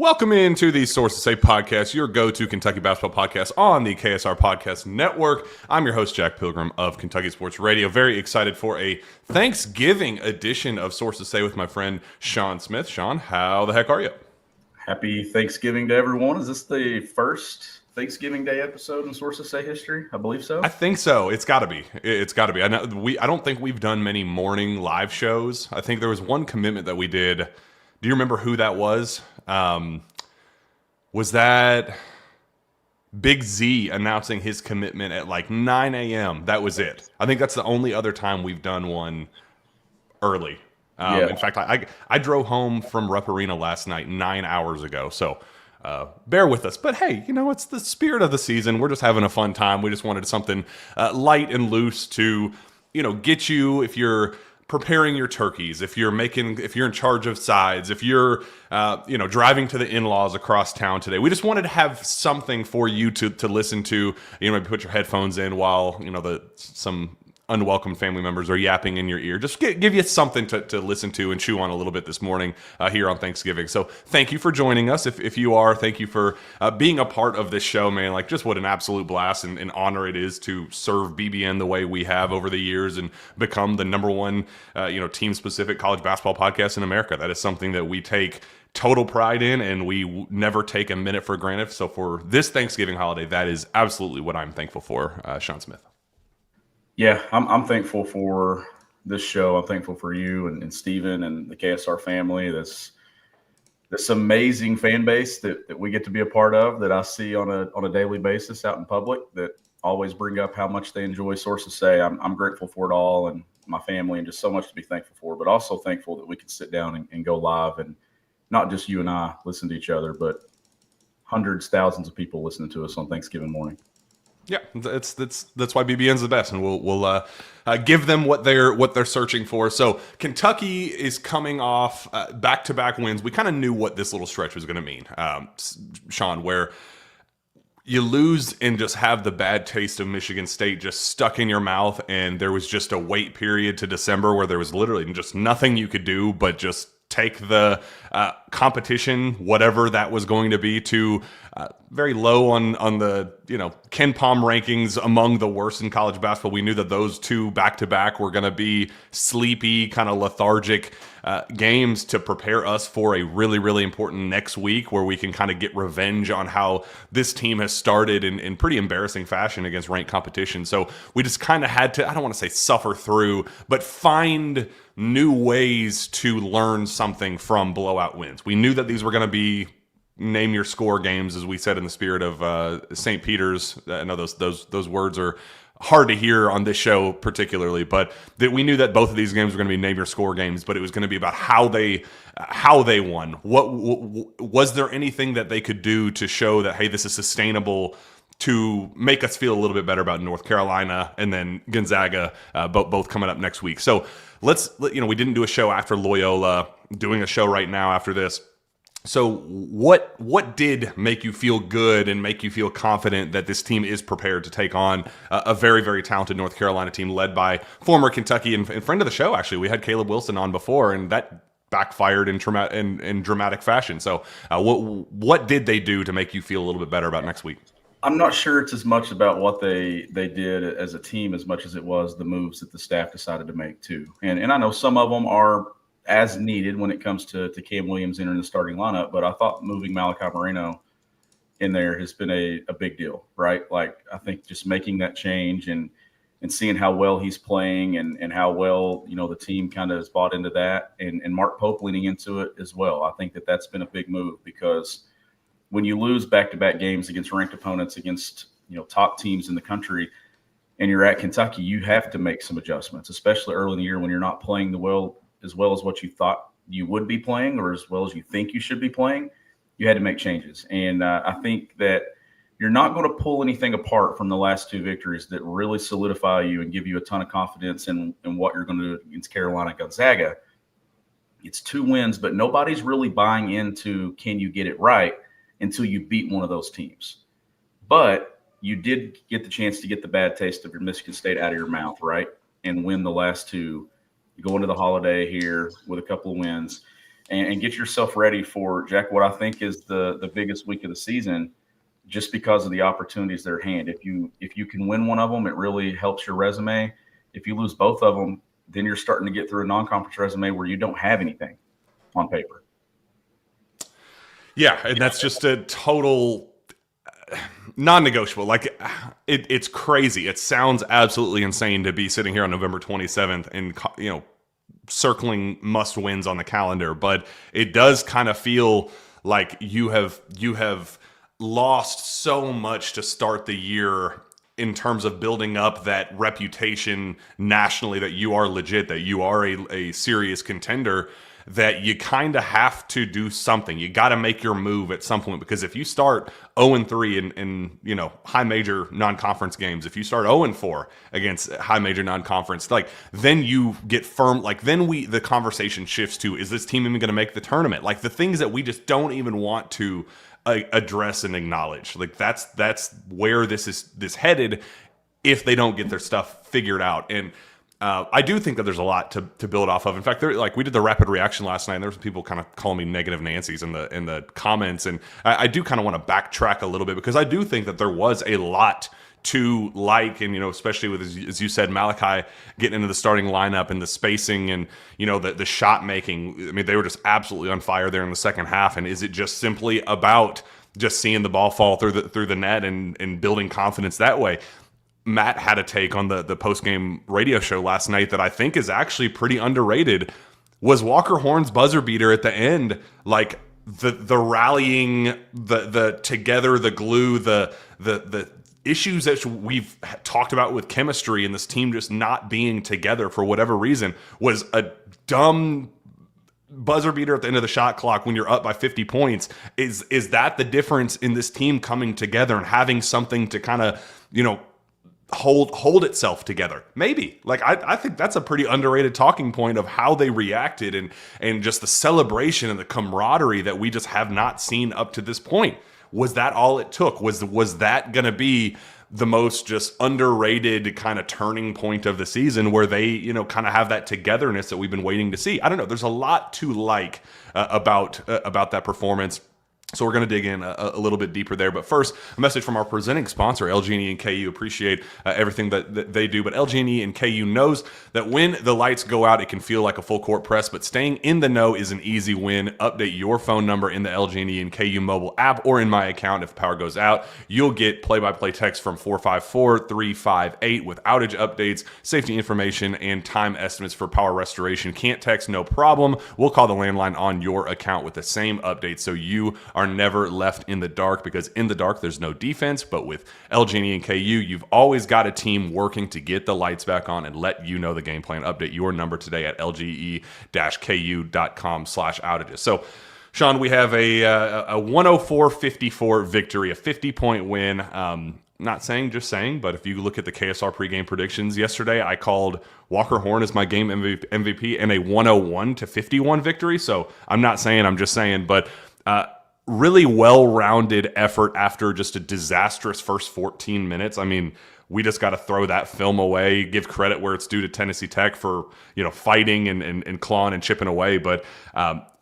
Welcome into the Sources Say podcast, your go-to Kentucky basketball podcast on the KSR Podcast Network. I'm your host, Jack Pilgrim of Kentucky Sports Radio. Very excited for a Thanksgiving edition of Sources Say with my friend Shawn Smith. Shawn, how the heck are you? Happy Thanksgiving to everyone. Is this the first Thanksgiving Day episode in Sources Say history? I believe so. I think so. It's got to be. It's got to be. I don't think we've done many morning live shows. I think there was one commitment that we did. Do you remember who that was? Was that Big Z announcing his commitment at like 9 a.m.? That was it. I think that's the only other time we've done one early. In fact, I drove home from Rupp Arena last night 9 hours ago, so bear with us. But hey, it's the spirit of the season. We're just having a fun time. We just wanted something light and loose to, get you if you're preparing your turkeys, if you're in charge of sides, if you're driving to the in-laws across town today. We just wanted to have something for you to listen to. Maybe put your headphones in while some unwelcome family members are yapping in your ear. Just give you something to listen to and chew on a little bit this morning here on Thanksgiving. So thank you for joining us. If you are, thank you for being a part of this show, man. Like, just what an absolute blast and honor it is to serve BBN the way we have over the years and become the number one team-specific college basketball podcast in America. That is something that we take total pride in, and we never take a minute for granted. So for this Thanksgiving holiday, that is absolutely what I'm thankful for, Shawn Smith. Yeah, I'm thankful for this show. I'm thankful for you and Steven and the KSR family. This amazing fan base that we get to be a part of, that I see on a daily basis out in public, that always bring up how much they enjoy Sources Say. I'm grateful for it all, and my family, and just so much to be thankful for, but also thankful that we can sit down and go live, and not just you and I listen to each other, but hundreds, thousands of people listening to us on Thanksgiving morning. Yeah, that's why BBN's the best, and we'll give them what they're searching for. So Kentucky is coming off back-to-back wins. We kind of knew what this little stretch was going to mean, Shawn, where you lose and just have the bad taste of Michigan State just stuck in your mouth, and there was just a wait period to December where there was literally just nothing you could do but just take the competition, whatever that was going to be, to very low on the Ken Palm rankings, among the worst in college basketball. We knew that those two back-to-back were going to be sleepy, kind of lethargic games to prepare us for a really, really important next week, where we can kind of get revenge on how this team has started in pretty embarrassing fashion against ranked competition. So we just kind of had to, I don't want to say suffer through, but find new ways to learn something from blowout wins. We knew that these were going to be name your score games, as we said in the spirit of St. Peter's. I know those words are hard to hear on this show particularly, but that we knew that both of these games were going to be name your score games, but it was going to be about how they won. What was there anything that they could do to show that, hey, this is sustainable, to make us feel a little bit better about North Carolina and then Gonzaga, both coming up next week. So we didn't do a show after Loyola, doing a show right now after this. So what did make you feel good and make you feel confident that this team is prepared to take on a very, very talented North Carolina team led by former Kentucky and friend of the show, actually? We had Caleb Wilson on before, and that backfired in dramatic fashion. So what did they do to make you feel a little bit better about next week? I'm not sure it's as much about what they did as a team as much as it was the moves that the staff decided to make too. And I know some of them are as needed when it comes to Cam Williams entering the starting lineup, but I thought moving Malachi Moreno in there has been a big deal, right? Like, I think just making that change and seeing how well he's playing and how well, the team kind of has bought into that, and Mark Pope leaning into it as well. I think that's been a big move, because when you lose back-to-back games against ranked opponents, against top teams in the country, and you're at Kentucky, you have to make some adjustments, especially early in the year when you're not playing as well as what you thought you would be playing, or as well as you think you should be playing. You had to make changes, and I think that you're not going to pull anything apart from the last two victories that really solidify you and give you a ton of confidence in what you're going to do against Carolina and Gonzaga. It's 2 wins, but nobody's really buying into can you get it right until you beat one of those teams. But you did get the chance to get the bad taste of your Michigan State out of your mouth, right? And win the last two. You go into the holiday here with a couple of wins. and get yourself ready for, Jack, what I think is the biggest week of the season, just because of the opportunities they're at hand. If you can win one of them, it really helps your resume. If you lose both of them, then you're starting to get through a non-conference resume where you don't have anything on paper. Yeah, and that's just a total non-negotiable. Like it's crazy. It sounds absolutely insane to be sitting here on November 27th and circling must wins on the calendar, but it does kind of feel like you have lost so much to start the year in terms of building up that reputation nationally that you are legit, that you are a serious contender, that you kind of have to do something. You got to make your move at some point, because if you start 0-3 in high major non-conference games, if you start 0-4 against high major non-conference, like then you get firm. Like then the conversation shifts to, is this team even going to make the tournament? Like the things that we just don't even want to address and acknowledge. Like that's where this is headed if they don't get their stuff figured out. And I do think that there's a lot to build off of. In fact, we did the rapid reaction last night, and there was people kind of calling me negative Nancy's in the comments, and I do kind of want to backtrack a little bit, because I do think that there was a lot to like, and especially with, as you said, Malachi getting into the starting lineup and the spacing and the shot making. I mean, they were just absolutely on fire there in the second half. And is it just simply about just seeing the ball fall through the net and building confidence that way? Matt had a take on the post-game radio show last night that I think is actually pretty underrated. Was Walker Horn's buzzer beater at the end, like the rallying, the together, the glue, the issues that we've talked about with chemistry and this team just not being together for whatever reason, was a dumb buzzer beater at the end of the shot clock when you're up by 50 points. Is that the difference in this team coming together and having something to kind of, hold itself together? Maybe. Like I think that's a pretty underrated talking point of how they reacted and just the celebration and the camaraderie that we just have not seen up to this point. Was that all it took? Was that going to be the most just underrated kind of turning point of the season, where they, kind of have that togetherness that we've been waiting to see? I don't know. There's a lot to like about that performance. So we're going to dig in a little bit deeper there. But first, a message from our presenting sponsor, LG&E and KU. Appreciate everything that they do. But LG&E and KU knows that when the lights go out, it can feel like a full court press. But staying in the know is an easy win. Update your phone number in the LG&E and KU mobile app or in my account. If power goes out, you'll get play-by-play text from 454-358 with outage updates, safety information, and time estimates for power restoration. Can't text? No problem. We'll call the landline on your account with the same update, so you are never left in the dark, because in the dark there's no defense. But with LG&E and KU, you've always got a team working to get the lights back on and let you know the game plan. Update your number today at lge-ku.com/outages. So, Shawn, we have a 104-54 victory, a 50-point win. Not saying, just saying, but if you look at the KSR pregame predictions yesterday, I called Walker Horn as my game MVP and a 101-51 victory. So I'm not saying, I'm just saying, but really well-rounded effort after just a disastrous first 14 minutes. I mean, we just got to throw that film away, give credit where it's due to Tennessee Tech for, fighting and clawing and chipping away. But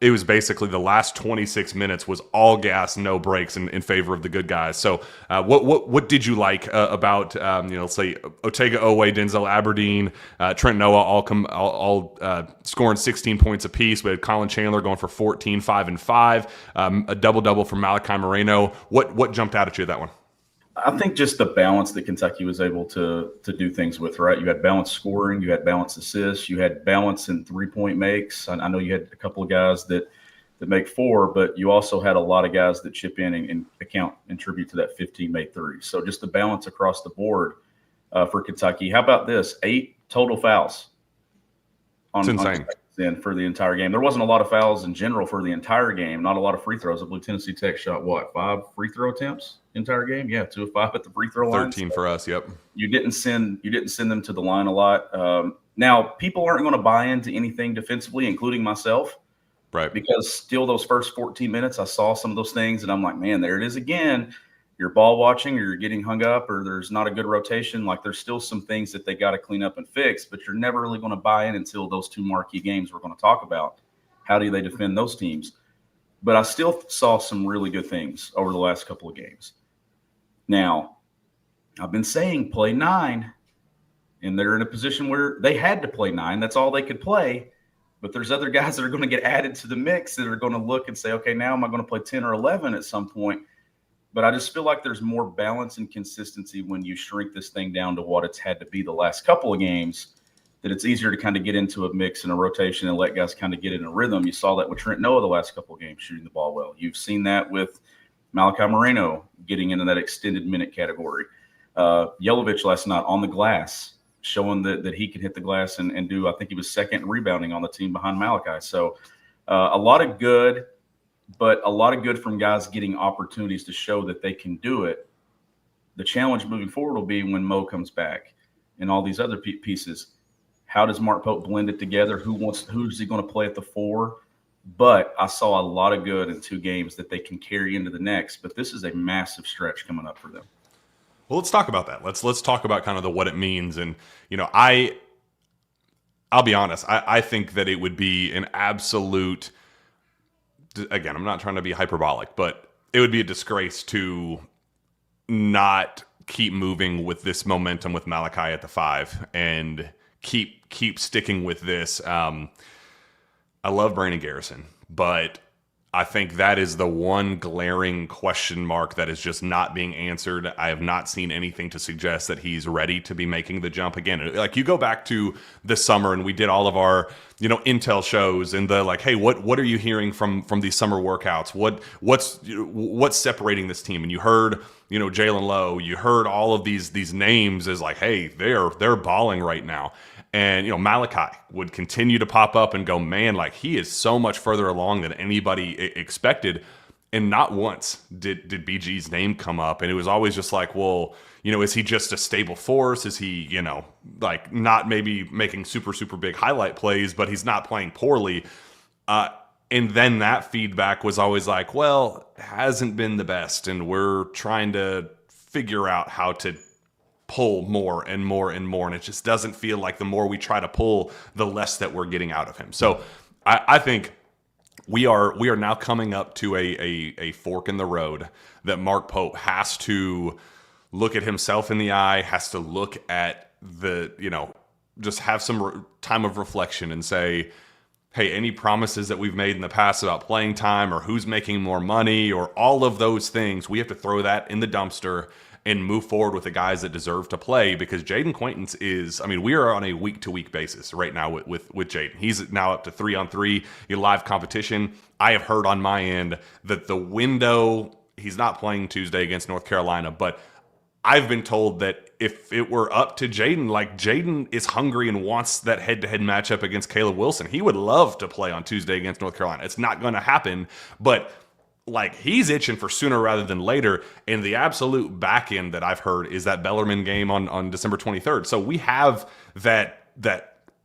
it was basically the last 26 minutes was all gas, no brakes in favor of the good guys. So what did you like about, let's say Otega Owe, Denzel Aberdeen, Trent Noah, all scoring 16 points apiece. We had Colin Chandler going for 14, 5 and 5, a double-double from Malachi Moreno. What jumped out at you that one? I think just the balance that Kentucky was able to do things with, right? You had balanced scoring, you had balanced assists, you had balance in three-point makes. I know you had a couple of guys that make four, but you also had a lot of guys that chip in and account and tribute to that 15-made three. So just the balance across the board for Kentucky. How about this? 8 total fouls It's insane. For the entire game. There wasn't a lot of fouls in general for the entire game. Not a lot of free throws. I believe Tennessee Tech shot 5 free throw attempts entire game. Yeah, 2 of 5 at the free throw line. 13 for us. Yep. You didn't send them to the line a lot. Now people aren't going to buy into anything defensively, including myself, right? Because still those first 14 minutes, I saw some of those things, and I'm like, man, there it is again. You're ball watching, or you're getting hung up, or there's not a good rotation. Like there's still some things that they got to clean up and fix, but you're never really going to buy in until those 2 marquee games we're going to talk about How do they defend those teams? But I still saw some really good things over the last couple of games. Now, I've been saying play 9, and they're in a position where they had to play 9. That's all they could play. But there's other guys that are going to get added to the mix that are going to look and say, okay, now am I going to play 10 or 11 at some point? But I just feel like there's more balance and consistency when you shrink this thing down to what it's had to be the last couple of games, that it's easier to kind of get into a mix and a rotation and let guys kind of get in a rhythm. You saw that with Trent Noah the last couple of games shooting the ball well. You've seen that with Malachi Moreno getting into that extended minute category. Yelovich last night on the glass, showing that he can hit the glass and do, I think he was second in rebounding on the team behind Malachi. So a lot of good, but a lot of good from guys getting opportunities to show that they can do it. The challenge moving forward will be when Mo comes back and all these other pieces. How does Mark Pope blend it together? Who's he going to play at the 4? But I saw a lot of good in 2 games that they can carry into the next. But this is a massive stretch coming up for them. Well, let's talk about that. Let's talk about kind of what it means. And, I'll be honest. I think that it would be an absolute, again, I'm not trying to be hyperbolic, but it would be a disgrace to not keep moving with this momentum with Malachi at the 5 and keep sticking with this. I love Brandon Garrison, but I think that is the one glaring question mark that is just not being answered. I have not seen anything to suggest that he's ready to be making the jump again. Like, you go back to this summer and we did all of our, intel shows and the hey, what are you hearing from these summer workouts? What's separating this team? And you heard, Jalen Lowe, you heard all of these names as hey, they're balling right now. And, Malachi would continue to pop up and go, man, he is so much further along than anybody expected. And not once did BG's name come up. And it was always just well, is he just a stable force? Is he, not maybe making super, super big highlight plays, but he's not playing poorly. And then that feedback was always well, hasn't been the best. And we're trying to figure out how to pull more and more and more. And it just doesn't feel like the more we try to pull, the less that we're getting out of him. So I think we are now coming up to a fork in the road that Mark Pope has to look at himself in the eye, has to look at just have some time of reflection and say, hey, any promises that we've made in the past about playing time or who's making more money or all of those things, we have to throw that in the dumpster and move forward with the guys that deserve to play, because Jaden Quaintance is, we are on a week-to-week basis right now with Jaden. He's now up to 3-on-3 live competition. I have heard on my end that the window, he's not playing Tuesday against North Carolina, but I've been told that if it were up to Jaden, Jaden is hungry and wants that head-to-head matchup against Caleb Wilson. He would love to play on Tuesday against North Carolina. It's not going to happen, but he's itching for sooner rather than later. And the absolute back end that I've heard is that Bellarmine game on December 23rd. So we have that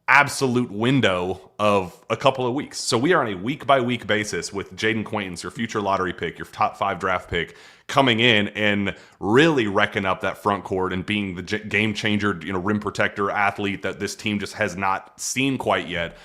absolute window of a couple of weeks. So we are on a week-by-week basis with Jaden Quaintance, your future lottery pick, your top 5 draft pick, coming in and really wrecking up that front court and being the game changer, rim protector athlete that this team just has not seen quite yet.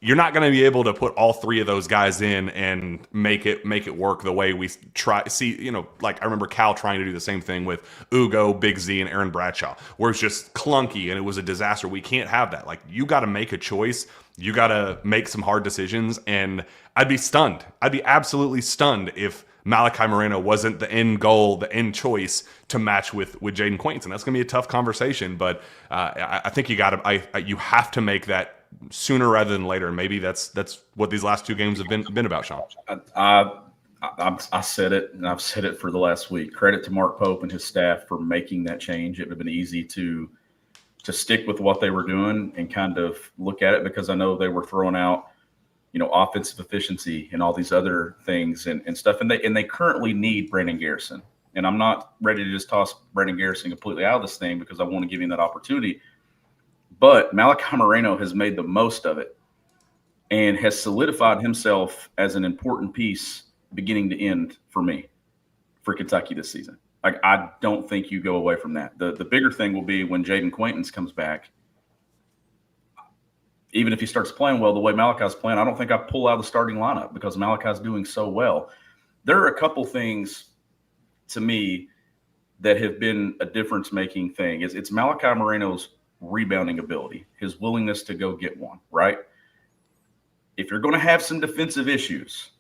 You're not going to be able to put all 3 of those guys in and make it work the way we try. See, I remember Cal trying to do the same thing with Ugo, Big Z, and Aaron Bradshaw, where it's just clunky and it was a disaster. We can't have that. You got to make a choice. You got to make some hard decisions. And I'd be stunned. I'd be absolutely stunned if Malachi Moreno wasn't the end goal, the end choice to match with Jaden Quaintance. And that's going to be a tough conversation. But I think you have to make that sooner rather than later. And maybe that's what these last 2 games have been about, Shawn. I said it, and I've said it for the last week. Credit to Mark Pope and his staff for making that change. It would have been easy to stick with what they were doing and kind of look at it, because I know they were throwing out, offensive efficiency and all these other things and stuff. And they currently need Brandon Garrison. And I'm not ready to just toss Brandon Garrison completely out of this thing, because I want to give him that opportunity. But Malachi Moreno has made the most of it and has solidified himself as an important piece beginning to end for me for Kentucky this season. I don't think you go away from that. The bigger thing will be when Jaden Quaintance comes back. even if he starts playing well the way Malachi's playing, I don't think I pull out of the starting lineup because Malachi's doing so well. There are a couple things to me that have been a difference-making thing. It's Malachi Moreno's rebounding ability, his willingness to go get one, right? If you're going to have some defensive issues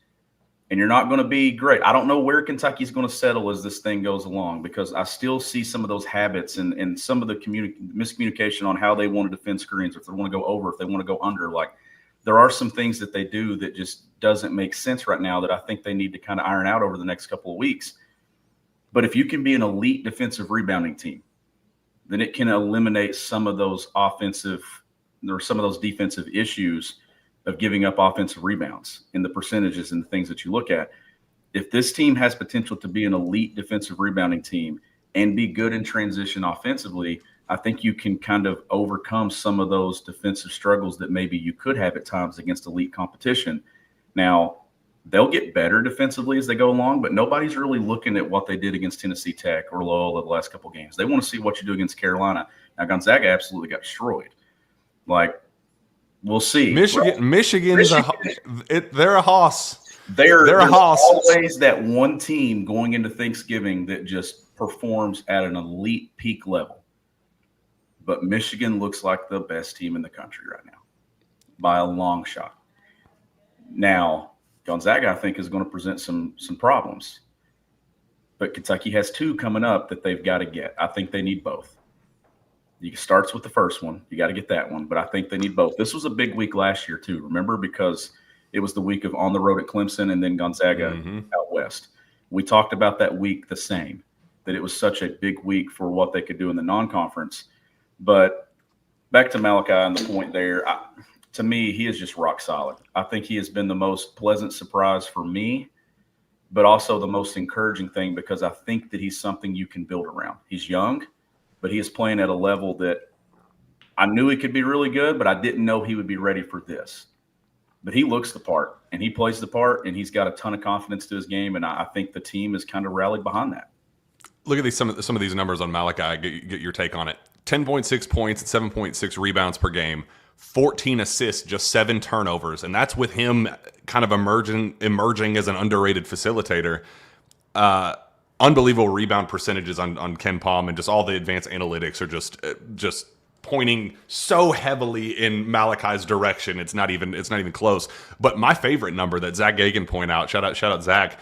and you're not going to be great, I don't know where Kentucky's going to settle as this thing goes along, because I still see some of those habits and some of the miscommunication on how they want to defend screens, if they want to go over, if they want to go under. Like, there are some things that they do that just doesn't make sense right now that I think they need to kind of iron out over the next couple of weeks. But if you can be an elite defensive rebounding team, then it can eliminate some of those offensive or some of those defensive issues of giving up offensive rebounds in the percentages and the things that you look at. If this team has potential to be an elite defensive rebounding team and be good in transition offensively, I think you can kind of overcome some of those defensive struggles that maybe you could have at times against elite competition. Now, they'll get better defensively as they go along, but nobody's really looking at what they did against Tennessee Tech or Loyola the last couple of games. They want to see what you do against Carolina. Now, Gonzaga absolutely got destroyed. Like, we'll see. Michigan's they're a hoss. They're a hoss. Always that one team going into Thanksgiving that just performs at an elite peak level. But Michigan looks like the best team in the country right now by a long shot. Now, Gonzaga, I think, is going to present some problems. But Kentucky has two coming up that they've got to get. I think they need both. You starts with the first one. You got to get that one. But I think they need both. This was a big week last year, too. Remember? Because it was the week of on the road at Clemson and then Gonzaga out west. We talked about that week the same, that it was such a big week for what they could do in the non-conference. But back to Malachi and the point there, to me, he is just rock solid. I think he has been the most pleasant surprise for me, but also the most encouraging thing, because I think that he's something you can build around. He's young, but he is playing at a level that I knew he could be really good, but I didn't know he would be ready for this. But he looks the part, and he plays the part, and he's got a ton of confidence to his game, and I think the team has kind of rallied behind that. Look at some of these numbers on Malachi. Get your take on it. 10.6 points, 7.6 rebounds per game, 14 assists, just 7 turnovers, and that's with him kind of emerging as an underrated facilitator. Unbelievable rebound percentages on Ken Palm, and just all the advanced analytics are just pointing so heavily in Malachi's direction. It's not even close. But my favorite number that Zach Gagan point out, shout out Zach.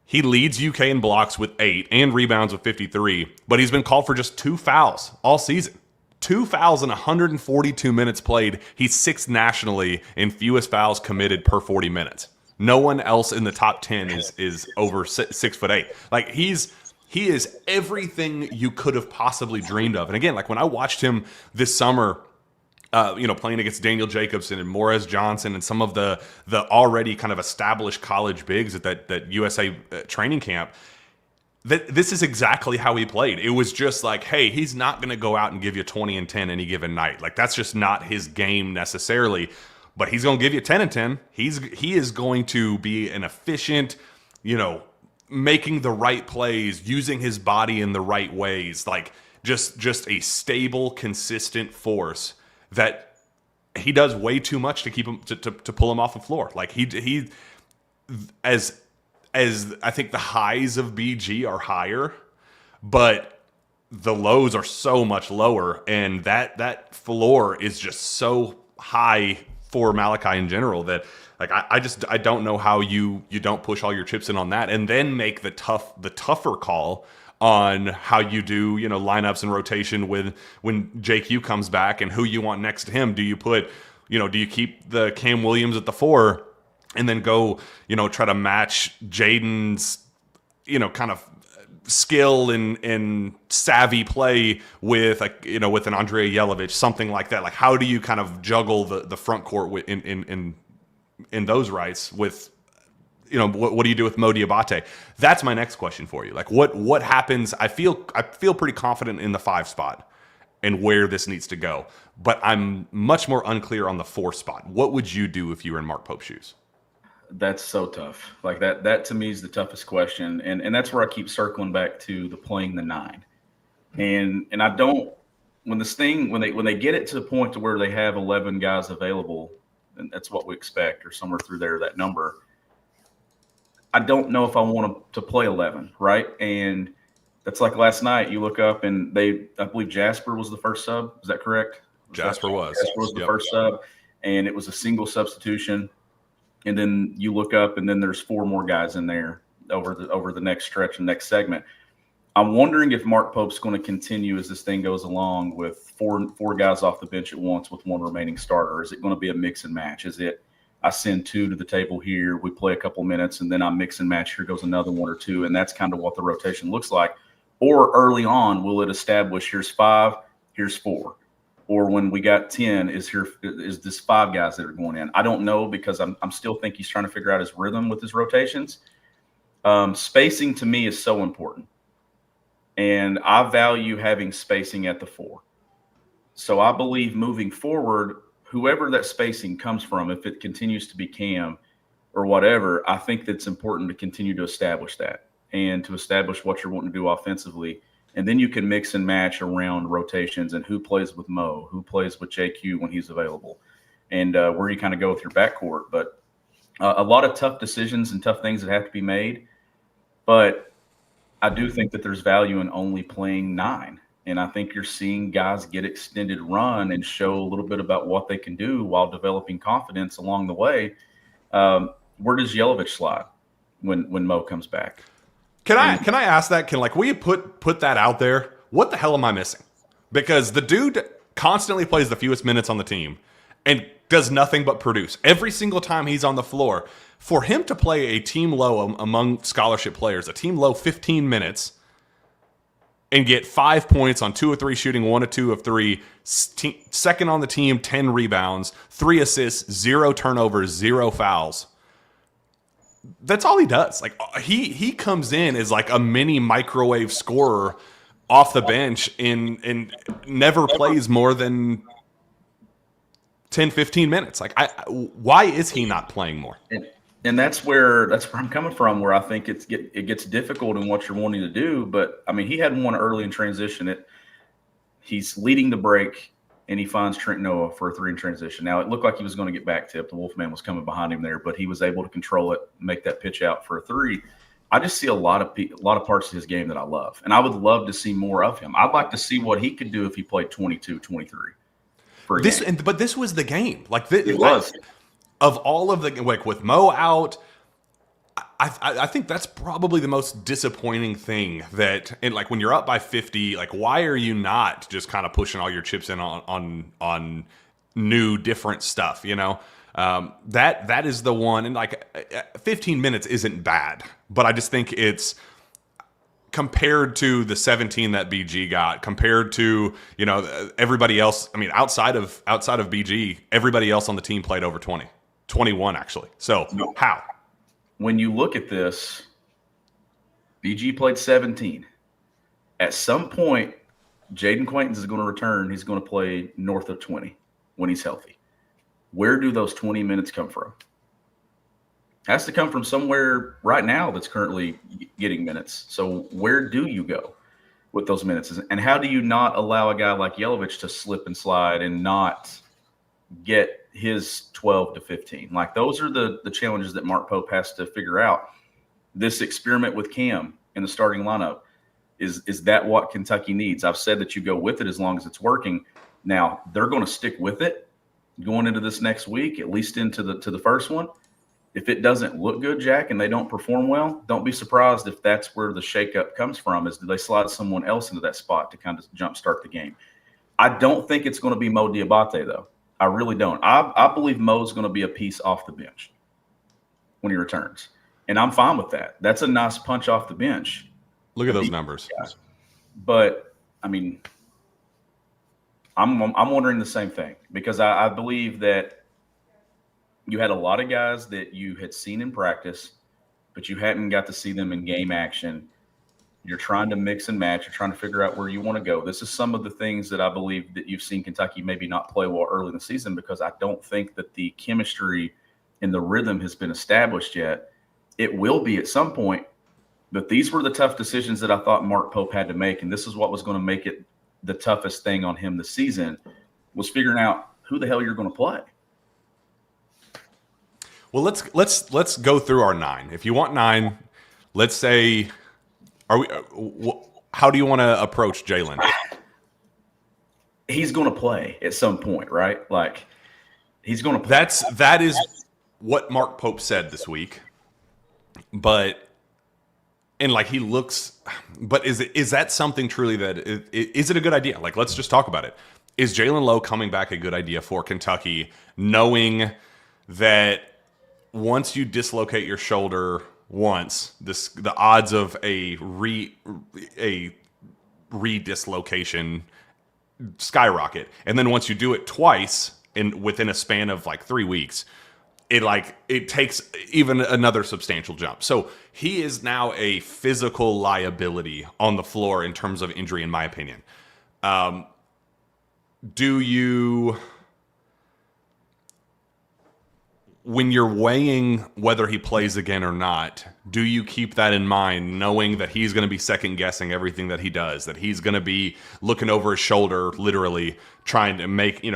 He leads UK in blocks with 8 and rebounds with 53, but he's been called for just 2 fouls all season. 2 fouls in 142 minutes played. He's 6th nationally in fewest fouls committed per 40 minutes. No one else in the top 10 is over 6'8". Like, he is everything you could have possibly dreamed of. And again, like when I watched him this summer, playing against Daniel Jacobson and Morez Johnson and some of the already kind of established college bigs at that USA training camp, this is exactly how he played. It was just like, hey, he's not going to go out and give you 20 and 10 any given night. Like, that's just not his game necessarily. But he's going to give you 10 and 10. He is going to be an efficient, making the right plays, using his body in the right ways, like just a stable, consistent force that he does way too much to keep him to pull him off the floor. Like he as I think the highs of BG are higher, but the lows are so much lower, and that floor is just so high for Malachi in general that like I don't know how you don't push all your chips in on that and then make the tougher call on how you do lineups and rotation with when JQ comes back and who you want next to him. Do you put do you keep the Cam Williams at the 4 and then go try to match Jaden's kind of skill and savvy play with with an Andrea Yelovich, something like that? Like, how do you kind of juggle the front court in those rights with what do you do with Mo Diabate? That's my next question for you. Like, what happens? I feel pretty confident in the 5 spot and where this needs to go, but I'm much more unclear on the 4 spot. What would you do if you were in Mark Pope's shoes? That's so tough. Like that to me is the toughest question. And that's where I keep circling back to the playing the 9. And I don't when they get it to the point to where they have 11 guys available, and that's what we expect, or somewhere through there, that number. I don't know if I want to play 11, right? And that's like last night. You look up and I believe Jasper was the first sub. Is that correct? Jasper was the first sub, and it was a single substitution. And then you look up, and then there's 4 more guys in there over the next stretch and next segment. I'm wondering if Mark Pope's going to continue as this thing goes along with four guys off the bench at once with 1 remaining starter. Is it going to be a mix and match? Is it I send 2 to the table here, we play a couple minutes, and then I mix and match, here goes another 1 or 2, and that's kind of what the rotation looks like? Or early on, will it establish here's 5, here's 4? Or when we got 10, is this 5 guys that are going in? I don't know, because I'm still think he's trying to figure out his rhythm with his rotations. Spacing to me is so important. And I value having spacing at the 4. So I believe moving forward, whoever that spacing comes from, if it continues to be Cam or whatever, I think that's important to continue to establish that and to establish what you're wanting to do offensively. And then you can mix and match around rotations and who plays with Mo, who plays with JQ when he's available, and where you kind of go with your backcourt. But a lot of tough decisions and tough things that have to be made. But I do think that there's value in only playing 9. And I think you're seeing guys get extended run and show a little bit about what they can do while developing confidence along the way. Where does Yelovich slide when Mo comes back? Can I ask that? Can we put that out there? What the hell am I missing? Because the dude constantly plays the fewest minutes on the team and does nothing but produce every single time he's on the floor. For him to play a team low among scholarship players, a team low 15 minutes, and get 5 points on 2 of 3 shooting, 1 of 2 of 3, second on the team, 10 rebounds, 3 assists, 0 turnovers, 0 fouls. That's all he does. He comes in as like a mini microwave scorer off the bench and never plays more than 10, 15 minutes. Why is he not playing more? And that's where I'm coming from, where I think it gets difficult in what you're wanting to do. But, I mean, he had one early in transition. He's leading the break, and he finds Trent Noah for a 3 in transition. Now, it looked like he was going to get back tipped. The Wolfman was coming behind him there, but he was able to control it, make that pitch out for a 3. I just see a lot of parts of his game that I love, and I would love to see more of him. I'd like to see what he could do if he played 22, 23 for a game. But this was the game. It was. Of all of the, with Mo out, I think that's probably the most disappointing thing that, and when you're up by 50, why are you not just kind of pushing all your chips in on new, different stuff, that is the one. And 15 minutes isn't bad, but I just think it's, compared to the 17 that BG got, compared to, everybody else, I mean, outside of BG, everybody else on the team played over 20. 21 actually. So how? When you look at this, BG played 17. At some point, Jaden Quaintance is going to return. He's going to play north of 20 when he's healthy. Where do those 20 minutes come from? Has to come from somewhere right now that's currently getting minutes. So where do you go with those minutes? And how do you not allow a guy like Yelovich to slip and slide and not get his 12 to 15? Those are the challenges that Mark Pope has to figure out. This experiment with Cam in the starting lineup, is that what Kentucky needs? I've said that you go with it as long as it's working. Now, they're going to stick with it going into this next week, at least into the first one. If it doesn't look good, Jack, and they don't perform well, don't be surprised if that's where the shakeup comes from, is do they slide someone else into that spot to kind of jumpstart the game. I don't think it's going to be Mo Diabate, though. I really don't. I believe Mo's going to be a piece off the bench when he returns, and I'm fine with that. That's a nice punch off the bench. Look at those numbers. But, I mean, I'm wondering the same thing, because I believe that you had a lot of guys that you had seen in practice, but you hadn't got to see them in game action. You're trying to mix and match. You're trying to figure out where you want to go. This is some of the things that I believe that you've seen Kentucky maybe not play well early in the season, because I don't think that the chemistry and the rhythm has been established yet. It will be at some point, but these were the tough decisions that I thought Mark Pope had to make, and this is what was going to make it the toughest thing on him this season was figuring out who the hell you're going to play. Well, let's go through our 9. If you want 9, let's say, how do you want to approach Jalen? He's going to play at some point, right? Like, he's going to play. That is what Mark Pope said this week. But he looks. But is that something truly that is it a good idea? Like, let's just talk about it. Is Jalen Lowe coming back a good idea for Kentucky, knowing that once you dislocate your shoulder once, the odds of a redislocation skyrocket, and then once you do it twice within a span of like 3 weeks, it takes even another substantial jump. So he is now a physical liability on the floor in terms of injury, in my opinion. When you're weighing whether he plays again or not, do you keep that in mind, knowing that he's going to be second guessing everything that he does, that he's going to be looking over his shoulder, literally trying to make,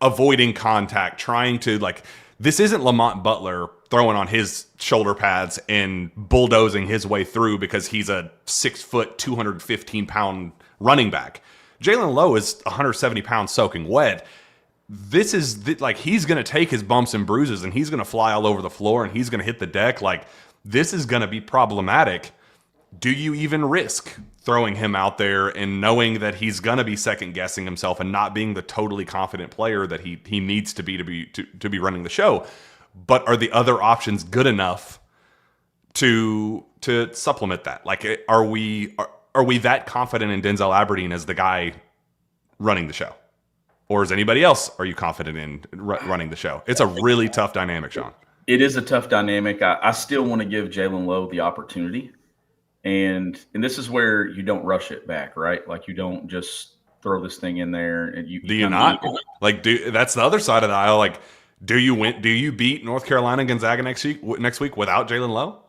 avoiding contact, trying to, like, this isn't Lamont Butler throwing on his shoulder pads and bulldozing his way through because he's a 6 foot, 215 pound running back. Jalen Lowe is 170 pounds soaking wet. This is like, he's going to take his bumps and bruises and he's going to fly all over the floor and he's going to hit the deck. Like, this is going to be problematic. Do you even risk throwing him out there and knowing that he's going to be second guessing himself and not being the totally confident player that he needs to be running the show? But are the other options good enough to supplement that? Like, are we that confident in Denzel Aberdeen as the guy running the show? Or is anybody else, are you confident in running the show? It's a really tough dynamic, Shawn. It is a tough dynamic. I still want to give Jalen Lowe the opportunity. And this is where you don't rush it back, right? Like, you don't just throw this thing in there and you do you not? Like, that's the other side of the aisle. Like, do you win? Do you beat North Carolina and Gonzaga next week without Jalen Lowe?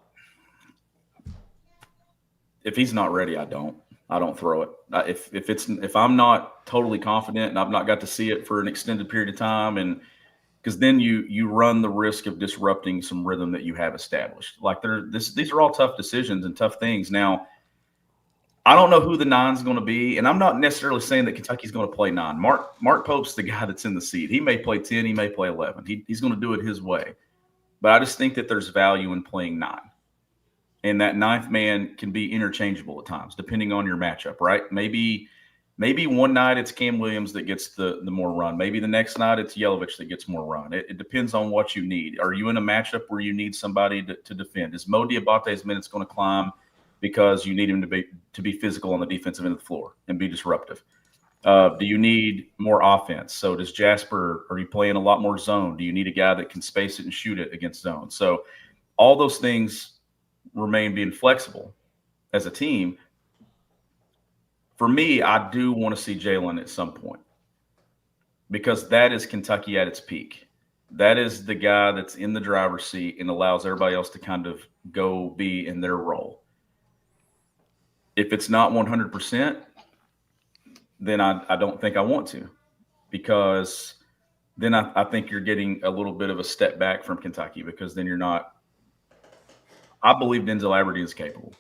If he's not ready, I don't throw it. If I'm not totally confident and I've not got to see it for an extended period of time, and because then you run the risk of disrupting some rhythm that you have established. Like, these are all tough decisions and tough things. Now, I don't know who the 9's going to be, and I'm not necessarily saying that Kentucky's going to play 9. Mark Pope's the guy that's in the seat. He may play 10, he may play 11. He's going to do it his way. But I just think that there's value in playing 9. And that 9th man can be interchangeable at times, depending on your matchup, right? Maybe one night it's Cam Williams that gets the more run. Maybe the next night it's Yelovich that gets more run. It depends on what you need. Are you in a matchup where you need somebody to defend? Is Mo Diabate's minutes going to climb because you need him to be physical on the defensive end of the floor and be disruptive? Do you need more offense? So does Jasper, are you playing a lot more zone? Do you need a guy that can space it and shoot it against zone? So all those things remain being flexible as a team. For me, I do want to see Jalen at some point, because that is Kentucky at its peak. That is the guy that's in the driver's seat and allows everybody else to kind of go be in their role. If it's not 100%, then I don't think I want to, because then I think you're getting a little bit of a step back from Kentucky, because then you're not – I believe Denzel Aberdeen is capable,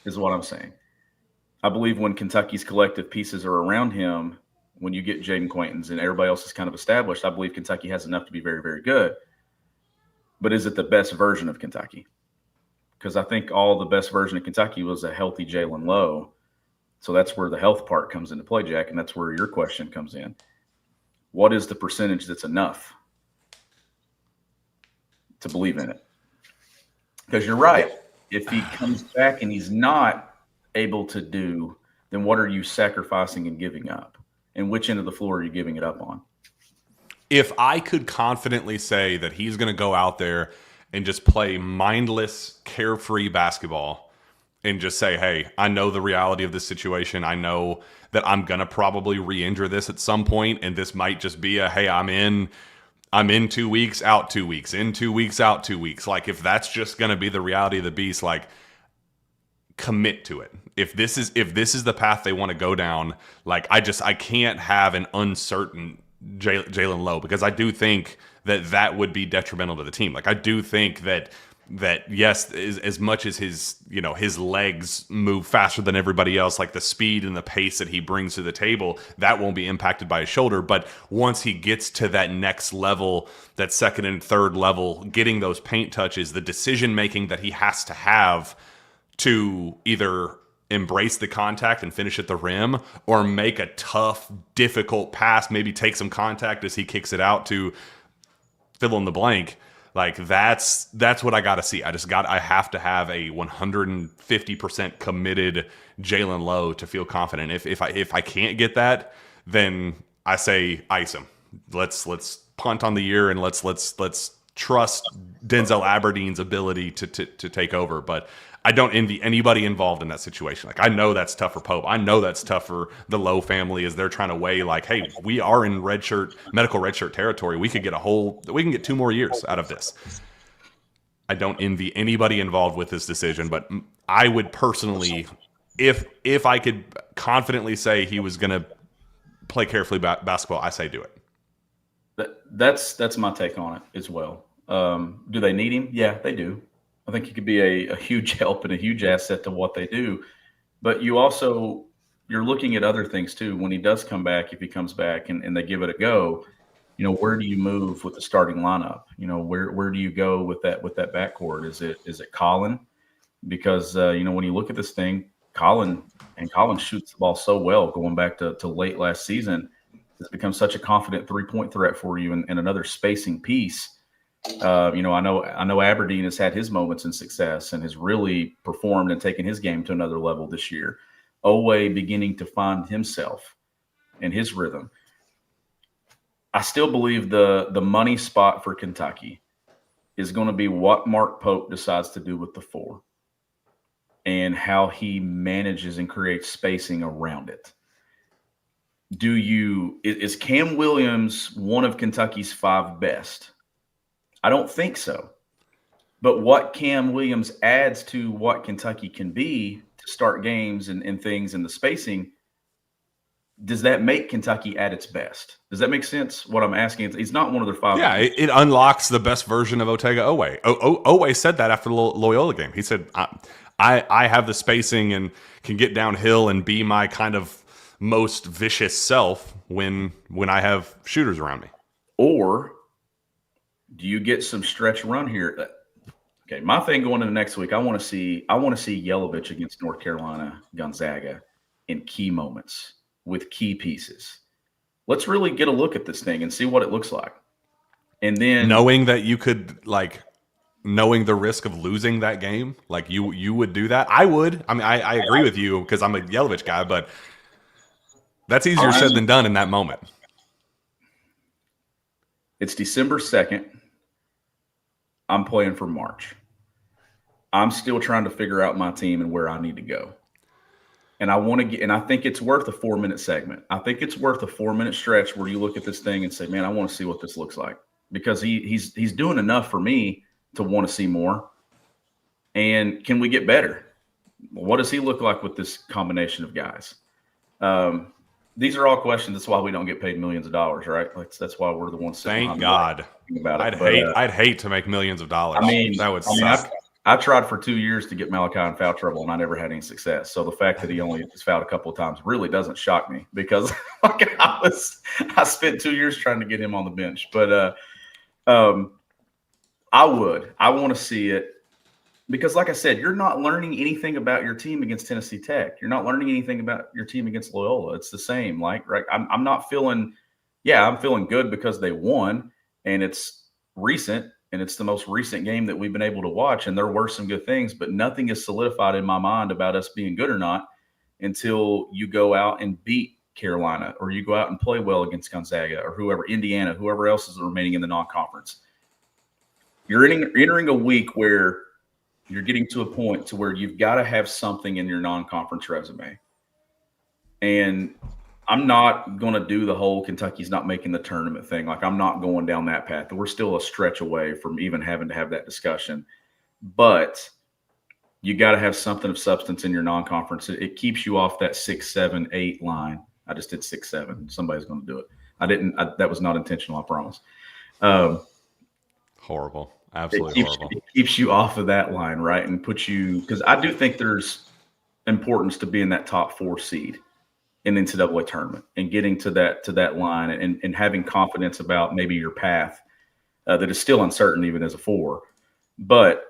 is what I'm saying. I believe when Kentucky's collective pieces are around him, when you get Jaden Quaintons and everybody else is kind of established, I believe Kentucky has enough to be very, very good. But is it the best version of Kentucky? Because I think all the best version of Kentucky was a healthy Jalen Lowe. So that's where the health part comes into play, Jack, and that's where your question comes in. What is the percentage that's enough to believe in it? Because you're right. If he comes back and he's not able to do, then what are you sacrificing and giving up? And which end of the floor are you giving it up on? If I could confidently say that he's going to go out there and just play mindless, carefree basketball and just say, hey, I know the reality of this situation. I know that I'm going to probably re-injure this at some point, and this might just be a, hey, I'm in 2 weeks, out 2 weeks, in 2 weeks, out 2 weeks. Like, if that's just going to be the reality of the beast, like, commit to it. if this is the path they want to go down, like I can't have an uncertain Jalen Lowe, because I do think that would be detrimental to the team. Like I do think that yes, as much as his legs move faster than everybody else, like the speed and the pace that he brings to the table, that won't be impacted by his shoulder. But once he gets to that next level, that second and third level, getting those paint touches, the decision making that he has to have to either embrace the contact and finish at the rim, or make a tough, difficult pass, maybe take some contact as he kicks it out to fill in the blank. Like that's what I got to see. I have to have a 150% committed Jalen Lowe to feel confident. If I can't get that, then I say ice him. Let's punt on the year, and let's trust Denzel Aberdeen's ability to take over. But I don't envy anybody involved in that situation. Like I know that's tough for Pope. I know that's tough for the Lowe family as they're trying to weigh, like, hey, we are in medical redshirt territory. We can get 2 more years out of this. I don't envy anybody involved with this decision, but I would personally, if I could confidently say he was going to play carefully basketball, I say do it. That's my take on it as well. Do they need him? Yeah, they do. I think he could be a huge help and a huge asset to what they do. But you're looking at other things too. When he does come back, if he comes back and they give it a go, where do you move with the starting lineup? Where do you go with that backcourt? Is it Colin? Because when you look at this thing, Colin shoots the ball so well going back to late last season. It's become such a confident 3-point threat for you and another spacing piece. I know Aberdeen has had his moments in success and has really performed and taken his game to another level this year. Owe beginning to find himself and his rhythm. I still believe the money spot for Kentucky is going to be what Mark Pope decides to do with the 4 and how he manages and creates spacing around it. Is Cam Williams one of Kentucky's 5 best? I don't think so. But what Cam Williams adds to what Kentucky can be to start games and things in the spacing, does that make Kentucky at its best? Does that make sense? What I'm asking, he's not one of their 5. Yeah, it unlocks the best version of Otega Owe. Owe said that after the Loyola game. He said, I have the spacing and can get downhill and be my kind of most vicious self when I have shooters around me. Or do you get some stretch run here? Okay, my thing going into next week, I want to see Yelovich against North Carolina, Gonzaga in key moments with key pieces. Let's really get a look at this thing and see what it looks like. And then knowing that you could, knowing the risk of losing that game, like you would do that. I would. I mean, I agree with you because I'm a Yelovich guy, but that's easier said than done in that moment. It's December 2nd. I'm playing for March. I'm still trying to figure out my team and where I need to go. And I think it's worth a 4-minute segment. I think it's worth a 4-minute stretch where you look at this thing and say, man, I want to see what this looks like, because he's doing enough for me to want to see more. And can we get better? What does he look like with this combination of guys? These are all questions. That's why we don't get paid millions of dollars, right? That's why we're the ones sitting Thank God. About it. I'd hate to make millions of dollars. That would suck. I tried for 2 years to get Malachi in foul trouble, and I never had any success. So the fact that he only has fouled a couple of times really doesn't shock me, because I spent 2 years trying to get him on the bench. But I want to see it, because, like I said, you're not learning anything about your team against Tennessee Tech. You're not learning anything about your team against Loyola. It's the same. Right? I'm not feeling – I'm feeling good because they won, and it's recent, and it's the most recent game that we've been able to watch, and there were some good things, but nothing is solidified in my mind about us being good or not until you go out and beat Carolina, or you go out and play well against Gonzaga or whoever, Indiana, whoever else is remaining in the non-conference. You're entering a week where you're getting to a point to where you've got to have something in your non-conference resume. And I'm not going to do the whole Kentucky's not making the tournament thing. I'm not going down that path. We're still a stretch away from even having to have that discussion. But you got to have something of substance in your non-conference. It keeps you off that 6, 7, 8 line. I just did 6, 7. Somebody's going to do it. I didn't. That was not intentional. I promise. Horrible. Absolutely horrible. It keeps you off of that line, right? And puts you, because I do think there's importance to being that top 4 seed in the NCAA tournament and getting to that line and having confidence about maybe your path that is still uncertain even as a 4. But